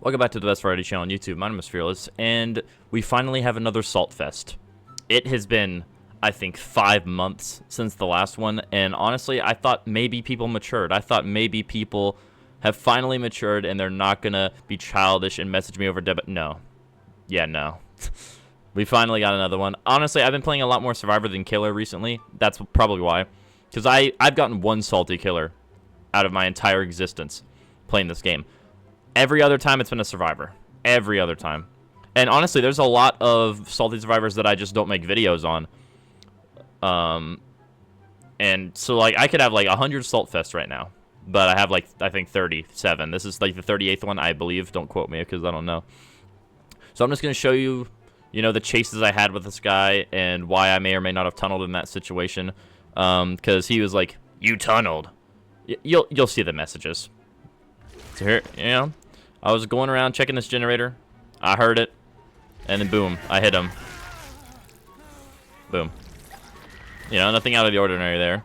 Welcome back to the Best Variety channel on YouTube. My name is Fearless, and we finally have another Salt Fest. It has been, I think, 5 months since the last one, and honestly, I thought maybe people matured. I thought maybe people have finally matured, and they're not gonna be childish and message me over debit. No. Yeah, no. We finally got another one. Honestly, I've been playing a lot more Survivor than Killer recently. That's probably why. Because I've gotten one salty killer out of my entire existence playing this game. Every other time it's been a Survivor. Every other time. And honestly, there's a lot of salty Survivors that I just don't make videos on. And so, like, I could have, like, 100 Salt Fest right now. But I have, like, I think 37. This is, like, the 38th one, I believe. Don't quote me, because I don't know. So I'm just going to show you, you know, the chases I had with this guy and why I may or may not have tunneled in that situation. Because he was like, you tunneled. You'll see the messages. So here, you know, I was going around checking this generator. I heard it. And then boom, I hit him. Boom. You know, nothing out of the ordinary there.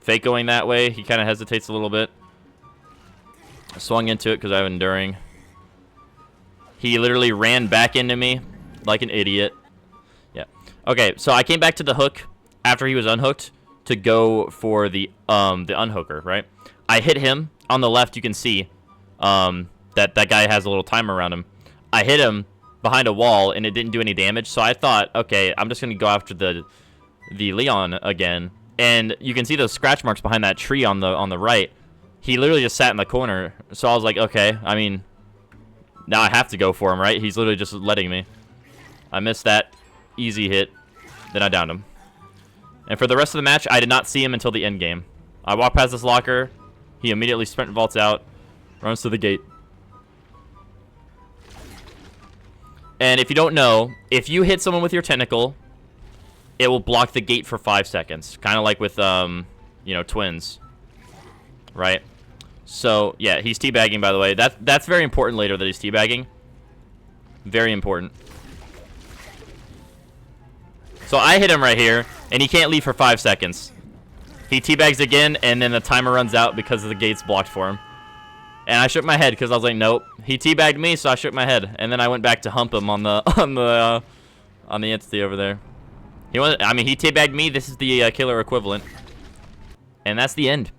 Fake going that way. He kind of hesitates a little bit. I swung into it because I have enduring. He literally ran back into me like an idiot. Yeah. Okay, so I came back to the hook after he was unhooked to go for the unhooker, right? I hit him on the left. You can see that guy has a little timer around him. I hit him behind a wall and it didn't do any damage. So I thought, okay, I'm just gonna go after the Leon again. And you can see those scratch marks behind that tree on the right. He literally just sat in the corner. So I was like, okay, I mean, now I have to go for him, right? He's literally just letting me. I missed that easy hit. Then I downed him. And for the rest of the match, I did not see him until the end game. I walked past this locker. He immediately sprint vaults out, runs to the gate. And if you don't know, if you hit someone with your tentacle, it will block the gate for 5 seconds. Kind of like with, you know, twins. Right? So, yeah, he's teabagging, by the way. That's very important later that he's teabagging. Very important. So I hit him right here, and he can't leave for 5 seconds. He teabags again, and then the timer runs out because the gate's blocked for him. And I shook my head because I was like, nope. He teabagged me, so I shook my head, and then I went back to hump him on the entity over there. He teabagged me. This is the killer equivalent, and that's the end.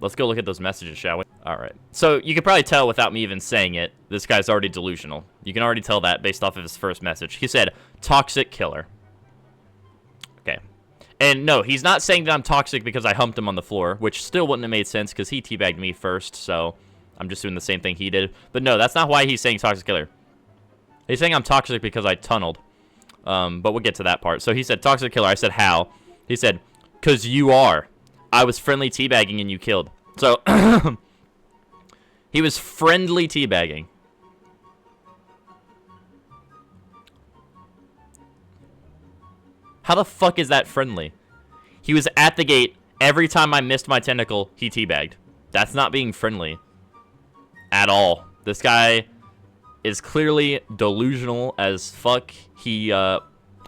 Let's go look at those messages, shall we? All right. So you can probably tell without me even saying it, this guy's already delusional. You can already tell that based off of his first message. He said, "Toxic killer." Okay. And no, he's not saying that I'm toxic because I humped him on the floor, which still wouldn't have made sense because he teabagged me first, so I'm just doing the same thing he did. But no, that's not why he's saying toxic killer. He's saying I'm toxic because I tunneled. But we'll get to that part. So he said, toxic killer. I said, how? He said, because you are. I was friendly teabagging and you killed. So, he was friendly teabagging. How the fuck is that friendly? He was at the gate. Every time I missed my tentacle, he teabagged. That's not being friendly. At all. This guy is clearly delusional as fuck. He, I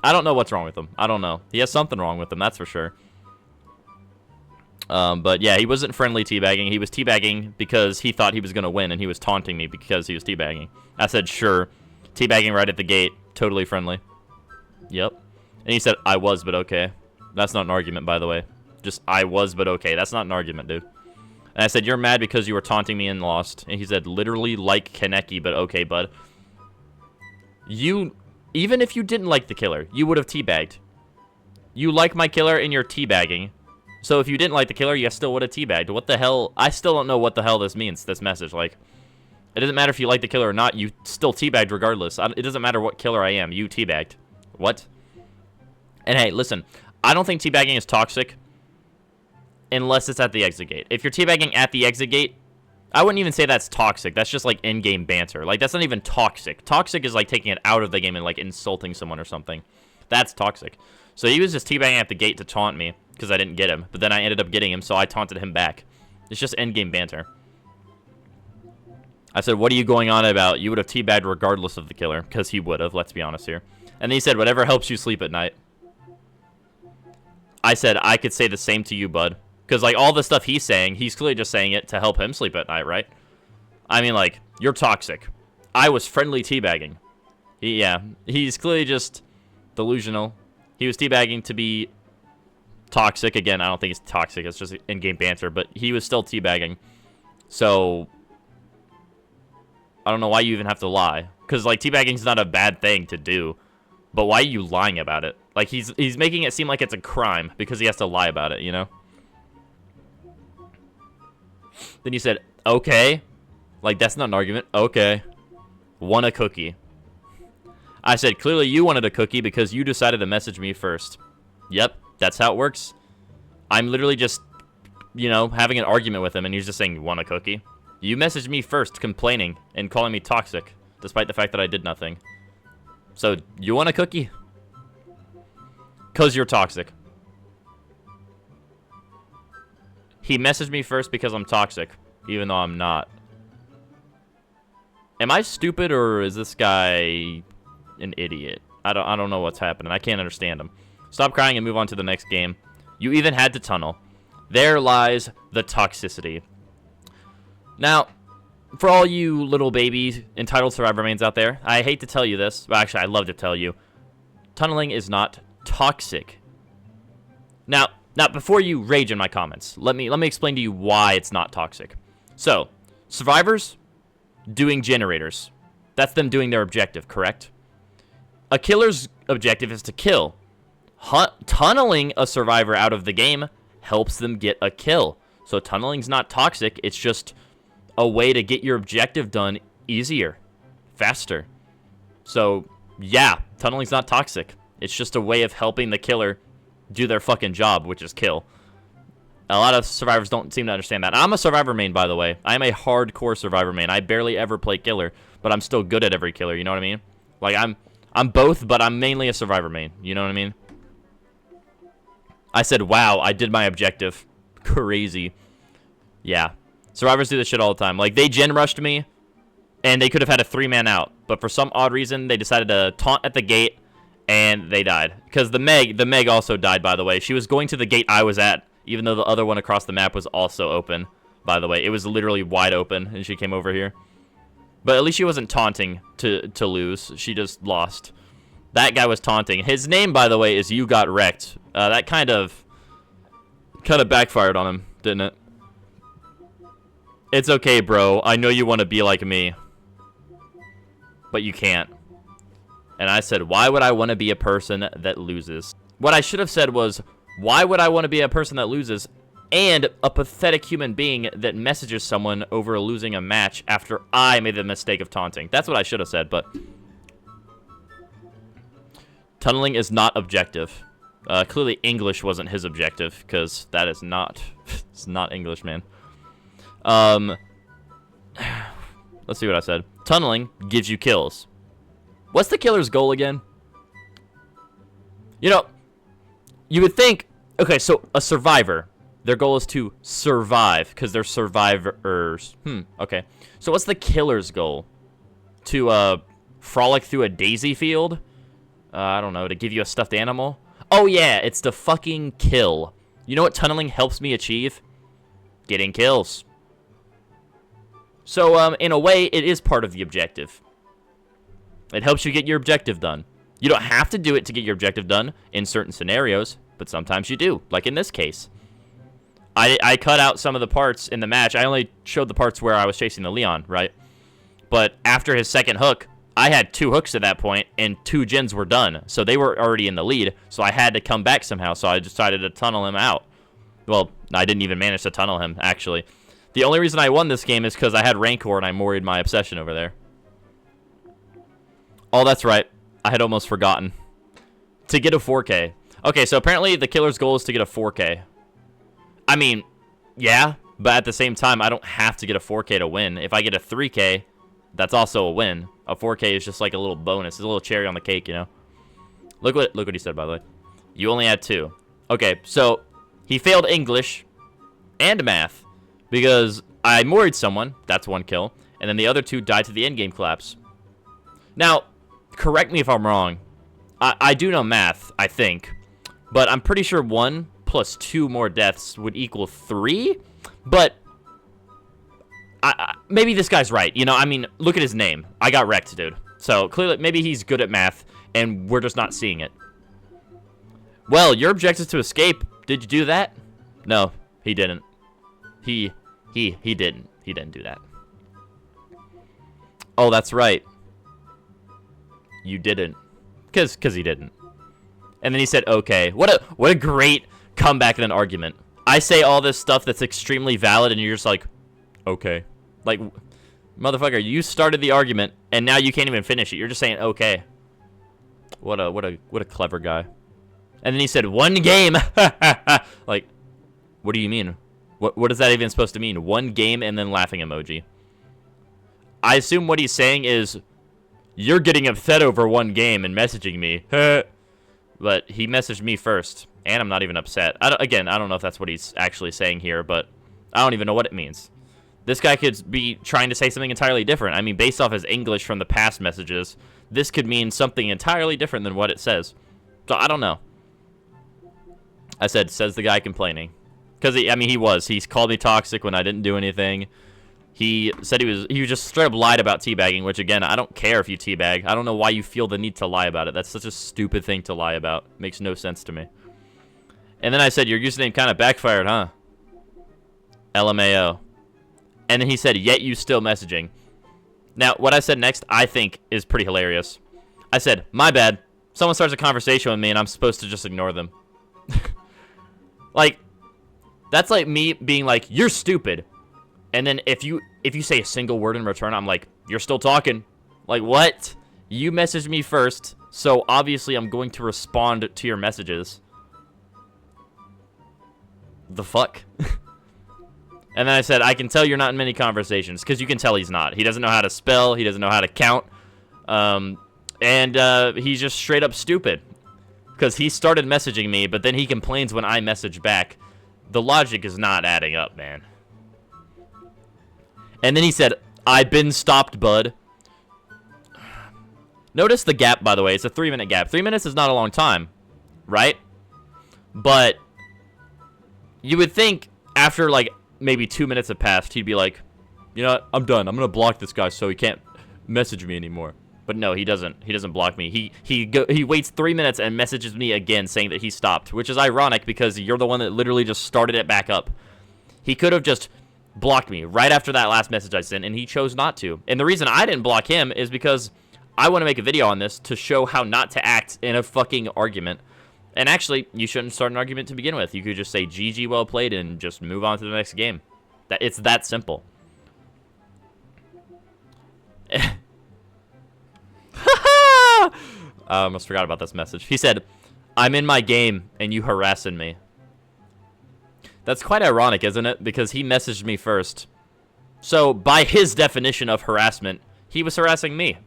don't know what's wrong with him. I don't know. He has something wrong with him, that's for sure. But yeah, he wasn't friendly teabagging. He was teabagging because he thought he was going to win, and he was taunting me because he was teabagging. I said, sure. Teabagging right at the gate. Totally friendly. Yep. And he said, I was, but okay. That's not an argument, by the way. Just, I was, but okay. That's not an argument, dude. And I said, you're mad because you were taunting me and lost. And he said, literally like Kaneki, but okay, bud. You, even if you didn't like the killer, you would have teabagged. You like my killer and you're teabagging. So if you didn't like the killer, you still would have teabagged. What the hell? I still don't know what the hell this means, this message. Like, it doesn't matter if you like the killer or not. You still teabagged regardless. It doesn't matter what killer I am. You teabagged. What? And hey, listen. I don't think teabagging is toxic unless it's at the exit gate. If you're teabagging at the exit gate, I wouldn't even say that's toxic. That's just like in-game banter. Like, that's not even toxic. Toxic is like taking it out of the game and like insulting someone or something. That's toxic. So he was just teabagging at the gate to taunt me because I didn't get him. But then I ended up getting him, so I taunted him back. It's just in-game banter. I said, what are you going on about? You would have teabagged regardless of the killer. Because he would have, let's be honest here. And then he said, whatever helps you sleep at night. I said, I could say the same to you, bud. Because, like, all the stuff he's saying, he's clearly just saying it to help him sleep at night, right? I mean, like, you're toxic. I was friendly teabagging. Yeah, he's clearly just delusional. He was teabagging to be toxic. Again, I don't think it's toxic. It's just in-game banter. But he was still teabagging. So, I don't know why you even have to lie. Because, like, teabagging's not a bad thing to do. But why are you lying about it? Like, he's making it seem like it's a crime because he has to lie about it, you know? Then you said, okay. Like, that's not an argument. Okay. Want a cookie. I said, clearly you wanted a cookie because you decided to message me first. Yep, that's how it works. I'm literally just, you know, having an argument with him, and he's just saying, want a cookie? You messaged me first, complaining and calling me toxic, despite the fact that I did nothing. So, you want a cookie? Because you're toxic. He messaged me first because I'm toxic, even though I'm not. Am I stupid, or is this guy an idiot? I don't know what's happening. I can't understand him. Stop crying and move on to the next game. You even had to tunnel. There lies the toxicity. Now, for all you little baby entitled survivor mains out there, I hate to tell you this. Well, actually, I love to tell you. Tunneling is not toxic. Now, before you rage in my comments, let me explain to you why it's not toxic. So, survivors doing generators. That's them doing their objective, correct? A killer's objective is to kill. Tunneling a survivor out of the game helps them get a kill. So tunneling's not toxic, it's just a way to get your objective done easier, faster. So, yeah, tunneling's not toxic. It's just a way of helping the killer do their fucking job, which is kill. A lot of survivors don't seem to understand that. I'm a survivor main, by the way. I'm a hardcore survivor main. I barely ever play killer, but I'm still good at every killer, you know what I mean? Like, I'm both, but I'm mainly a survivor main, you know what I mean? I said, wow, I did my objective. Crazy. Yeah. Survivors do this shit all the time. Like, they gen rushed me, and they could have had a 3-man out. But for some odd reason, they decided to taunt at the gate, and they died. Because the Meg also died, by the way. She was going to the gate I was at, even though the other one across the map was also open, by the way. It was literally wide open, and she came over here. But at least she wasn't taunting to lose. She just lost. That guy was taunting. His name, by the way, is You Got Wrecked. That kind of backfired on him, didn't it? It's okay, bro. I know you want to be like me. But you can't. And I said, why would I want to be a person that loses? What I should have said was, why would I want to be a person that loses and a pathetic human being that messages someone over losing a match after I made the mistake of taunting? That's what I should have said, but tunneling is not objective. Clearly English wasn't his objective, because that is not, it's not English, man. Let's see what I said. Tunneling gives you kills. What's the killer's goal again? You know, you would think, okay, so a survivor, their goal is to survive, because they're survivors. Okay. So what's the killer's goal? To, frolic through a daisy field? I don't know, to give you a stuffed animal? Oh yeah, it's to fucking kill. You know what tunneling helps me achieve? Getting kills. So, in a way, it is part of the objective. It helps you get your objective done. You don't have to do it to get your objective done in certain scenarios, but sometimes you do, like in this case. I cut out some of the parts in the match. I only showed the parts where I was chasing the Leon, right? But after his second hook, I had 2 hooks at that point, and 2 gens were done. So they were already in the lead, so I had to come back somehow, so I decided to tunnel him out. Well, I didn't even manage to tunnel him, actually. The only reason I won this game is because I had Rancor and I moried my obsession over there. Oh, that's right. I had almost forgotten. To get a 4K. Okay, so apparently the killer's goal is to get a 4K. I mean, yeah, but at the same time, I don't have to get a 4K to win. If I get a 3K, that's also a win. A 4K is just like a little bonus. It's a little cherry on the cake, you know? Look what he said, by the way. You only had 2. Okay, so he failed English and math because I moried someone. That's 1 kill. And then the other 2 died to the endgame collapse. Now, correct me if I'm wrong. I do know math, I think. But I'm pretty sure 1 plus 2 more deaths would equal 3. But maybe this guy's right. You know, I mean, look at his name. I got wrecked, dude. So, clearly, maybe he's good at math, and we're just not seeing it. Well, your objective is to escape. Did you do that? No, he didn't. He didn't. He didn't do that. Oh, that's right. You didn't. Because he didn't. And then he said, okay. What a great comeback in an argument. I say all this stuff that's extremely valid, and you're just like, okay. Like, motherfucker, you started the argument, and now you can't even finish it. You're just saying, okay. What a clever guy. And then he said, 1 game. Like, what do you mean? What is that even supposed to mean? 1 game and then laughing emoji. I assume what he's saying is, you're getting upset over 1 game and messaging me. But he messaged me first, and I'm not even upset. I don't know if that's what he's actually saying here, but I don't even know what it means. This guy could be trying to say something entirely different. I mean, based off his English from the past messages, this could mean something entirely different than what it says. So, I don't know. I said, says the guy complaining. Because, he was. He's called me toxic when I didn't do anything. He said he just straight up lied about teabagging, which, again, I don't care if you teabag. I don't know why you feel the need to lie about it. That's such a stupid thing to lie about. Makes no sense to me. And then I said, your username kind of backfired, huh? LMAO. And then he said, yet you still messaging. Now, what I said next, I think, is pretty hilarious. I said, my bad. Someone starts a conversation with me, and I'm supposed to just ignore them. Like, that's like me being like, you're stupid. And then if you say a single word in return, I'm like, you're still talking. Like, what? You messaged me first, so obviously I'm going to respond to your messages. The fuck? And then I said, I can tell you're not in many conversations, because you can tell he's not. He doesn't know how to spell. He doesn't know how to count. And he's just straight up stupid. Because he started messaging me, but then he complains when I message back. The logic is not adding up, man. And then he said, I've been stopped, bud. Notice the gap, by the way. It's a 3-minute gap. 3 minutes is not a long time, right? But you would think after, like, maybe 2 minutes have passed, he'd be like, you know what? I'm done. I'm going to block this guy so he can't message me anymore. But no, he doesn't. He doesn't block me. He waits 3 minutes and messages me again saying that he stopped, which is ironic because you're the one that literally just started it back up. He could have just blocked me right after that last message I sent, and he chose not to. And the reason I didn't block him is because I want to make a video on this to show how not to act in a fucking argument. And actually, you shouldn't start an argument to begin with. You could just say, GG, well played, and just move on to the next game. It's that simple. I almost forgot about this message. He said, I'm in my game, and you harassing me. That's quite ironic, isn't it? Because he messaged me first. So, by his definition of harassment, he was harassing me.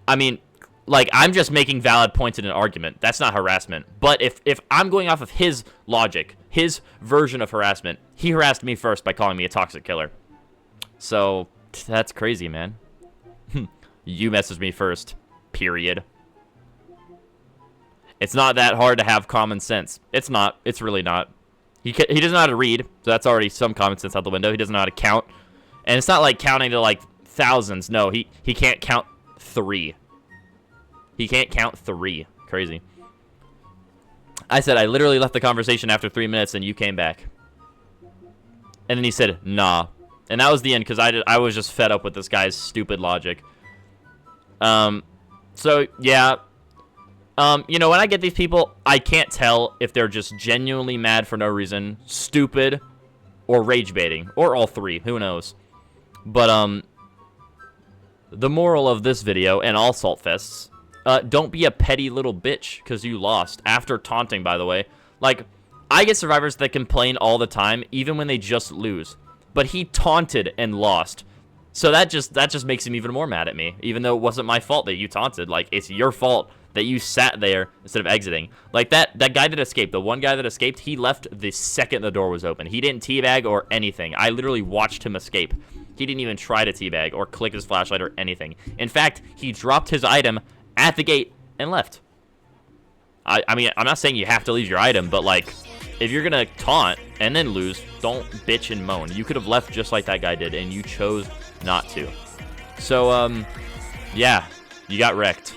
I mean, like, I'm just making valid points in an argument. That's not harassment. But if I'm going off of his logic, his version of harassment, he harassed me first by calling me a toxic killer. So, that's crazy, man. You messaged me first. Period. It's not that hard to have common sense. It's not. It's really not. He doesn't know how to read, so that's already some common sense out the window. He doesn't know how to count. And it's not like counting to, like, thousands. No, he can't count 3. He can't count 3. Crazy. I said, I literally left the conversation after 3 minutes, and you came back. And then he said, nah. And that was the end, because I was just fed up with this guy's stupid logic. So, yeah. You know, when I get these people, I can't tell if they're just genuinely mad for no reason, stupid, or rage baiting, or all 3. Who knows? But, the moral of this video, and all Salt Fests, don't be a petty little bitch, because you lost. After taunting, by the way. Like, I get survivors that complain all the time, even when they just lose. But he taunted and lost. So that just makes him even more mad at me, even though it wasn't my fault that you taunted. Like, it's your fault that you sat there instead of exiting. Like, that guy that escaped, the one guy that escaped, he left the second the door was open. He didn't teabag or anything. I literally watched him escape. He didn't even try to teabag or click his flashlight or anything. In fact, he dropped his item at the gate and left. I mean, I'm not saying you have to leave your item, but, like, if you're gonna taunt and then lose, don't bitch and moan. You could have left just like that guy did, and you chose not to. So, yeah, you got wrecked.